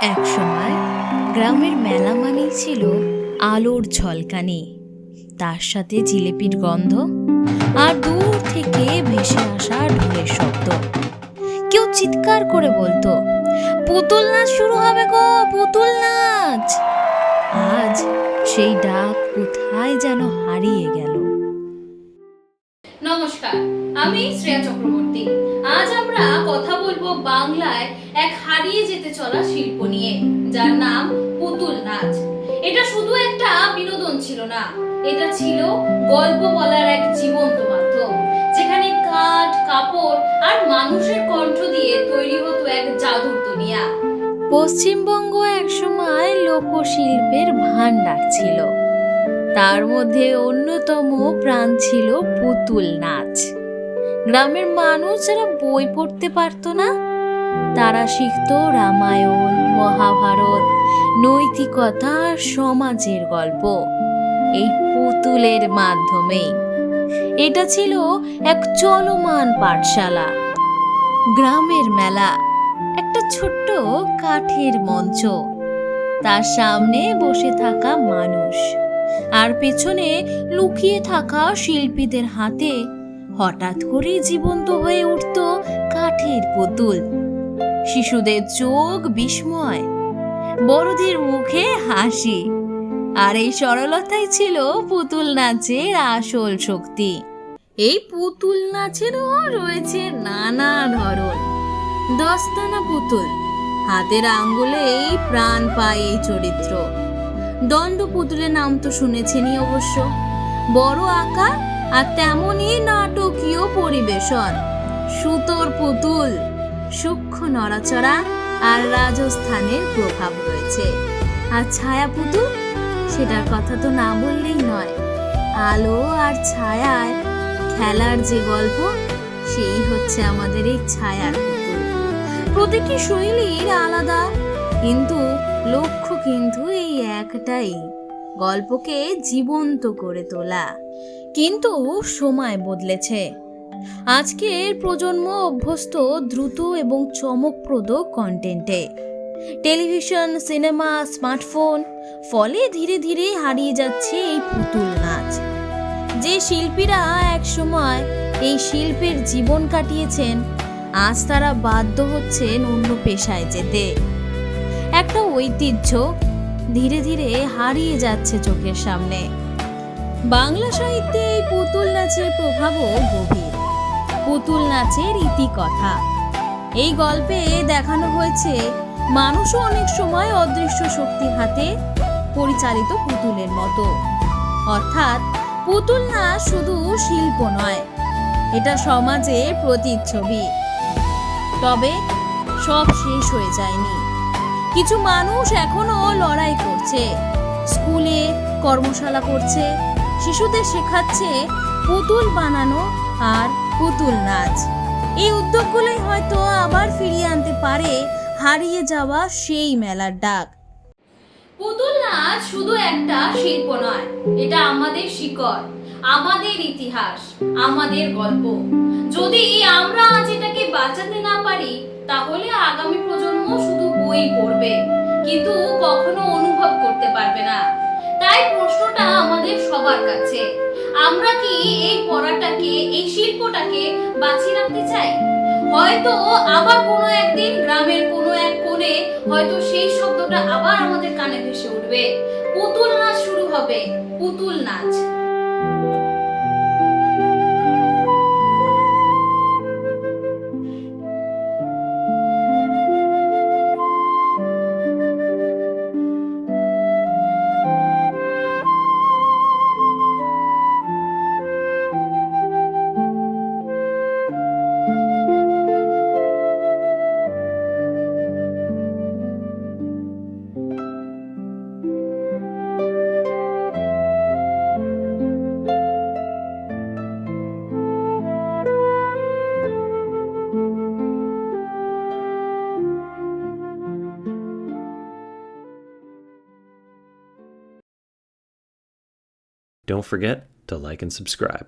একসময় গ্রামের মেলা মানেই ছিল আলোর ঝলকানি, তার সাথে জিলিপির গন্ধ আর দূর থেকে ভেসে আসা ঢোলের শব্দ। কেউ চিৎকার করে বলতো, পুতুল নাচ শুরু হবে গো, পুতুল নাচ। আজ সেই ডাক কোথায় যেন হারিয়ে গেল। নমস্কার, আমি শ্রেয়া চক্রবর্তী। আজ আমরা কথা বলবো বাংলায় এক হারিয়ে যেতে চলা শিল্প নিয়ে, যার নাম পুতুল নাচ। এটা শুধু একটা বিনোদন ছিল না, এটা ছিল গল্প বলার এক জীবন্ত মাধ্যম, যেখানে কাঠ, কাপড় আর মানুষের কণ্ঠ দিয়ে তৈরি হতো এক জাদুর দুনিয়া। পশ্চিমবঙ্গ একসময় লোকশিল্পের ভান্ডার ছিল, তার মধ্যে অন্যতম প্রাণ ছিল পুতুল নাচ। গ্রামের মানুষ যারা বই পড়তে পারতো না, তারা শিখত রামায়ণ, মহাভারত, নৈতিকতা আর সমাজের গল্প এই পুতুলের মাধ্যমে। এটা ছিল এক চলমান পাঠশালা। গ্রামের মেলা, একটা ছোট্ট কাঠের মঞ্চ, তার সামনে বসে থাকা মানুষ আর পেছনে লুকিয়ে থাকা শিল্পীদের হাতে হঠাৎ করে জীবন্ত হয়ে উঠত কাঠের পুতুল। শিশুদের চোখ বিস্ময়, বড়দের মুখে হাসি, আর এই সরলতাই ছিল পুতুল নাচের আসল শক্তি। এই পুতুল নাচেরও রয়েছে নানা ধরন। দস্তানা পুতুল, হাতের আঙ্গুলেই প্রাণ পায় এই চরিত্র। দণ্ড পুতুলের নাম তো শুনেছেনই অবশ্য। বড় আকার আর তেমনই নাটকীয় পরিবেশন। সুতোর পুতুল, সূক্ষ্ম নড়াচড়া আর রাজস্থানের প্রভাব রয়েছে। আর ছায়া পুতুল, সেটার কথা তো না বললেই নয়। আলো আর ছায়ায় খেলার যে গল্প, সেই হচ্ছে আমাদের এই ছায়ার পুতুল। প্রতিটি শৈলীর আলাদা, কিন্তু লক্ষ্য কিন্তু এই একটাই, গল্পকে জীবন্ত করে তোলা। কিন্তু সময় বদলেছে। আজকের প্রজন্ম অভ্যস্ত দ্রুত এবং চমকপ্রদ কন্টেন্টে। টেলিভিশন, সিনেমা, স্মার্টফোন, ফলে ধীরে ধীরে হারিয়ে যাচ্ছে এই পুতুল নাচ। যে শিল্পীরা একসময় এই শিল্পের জীবন কাটিয়েছেন, আজ তারা বাধ্য হচ্ছেন অন্য পেশায় যেতে। একটা ঐতিহ্য ধীরে ধীরে হারিয়ে যাচ্ছে চোখের সামনে। বাংলা সাহিত্যে এই পুতুল নাচের প্রভাবও গভীর। পুতুল নাচের ইতিকথা, এই গল্পে দেখানো হয়েছে মানুষও অনেক সময় অদৃশ্য শক্তির হাতে পরিচালিত পুতুলের মতো। অর্থাৎ পুতুল নাচ শুধু শিল্প নয়, এটা সমাজের প্রতিচ্ছবি। তবে সব শেষ হয়ে যায়নি। কিছু মানুষ এখনো লড়াই করছে, স্কুলে কর্মশালা করছে, শিশুদের শেখাচ্ছে পুতুল বানানো আর পুতুল নাচ। এই উদ্যোগগুলোই হয়তো আবার ফিরিয়ে আনতে পারে হারিয়ে যাওয়া সেই মেলার ডাক। পুতুল নাচ শুধু একটা শিল্প নয়, এটা আমাদের শিকড়, আমাদের ইতিহাস, আমাদের গল্প। যদি আমরা আজ এটাকে বাঁচাতে না পারি, তাহলে আগামী প্রজন্ম শুধু বই পড়বে, কিন্তু কখনো অনুভব করতে পারবে না। তাই প্রশ্নটা আমাদের সবার কাছে, আমরা কি এই পড়াটাকে, এই শিল্পটাকে বাঁচিয়ে রাখতে চাই? হয়তো আবার কোনো একদিন গ্রামের কোনো এক কোণে হয়তো সেই শব্দটা আবার আমাদের কানে ভেসে উঠবে, পুতুল নাচ শুরু হবে, পুতুল নাচ। Don't forget to like and subscribe.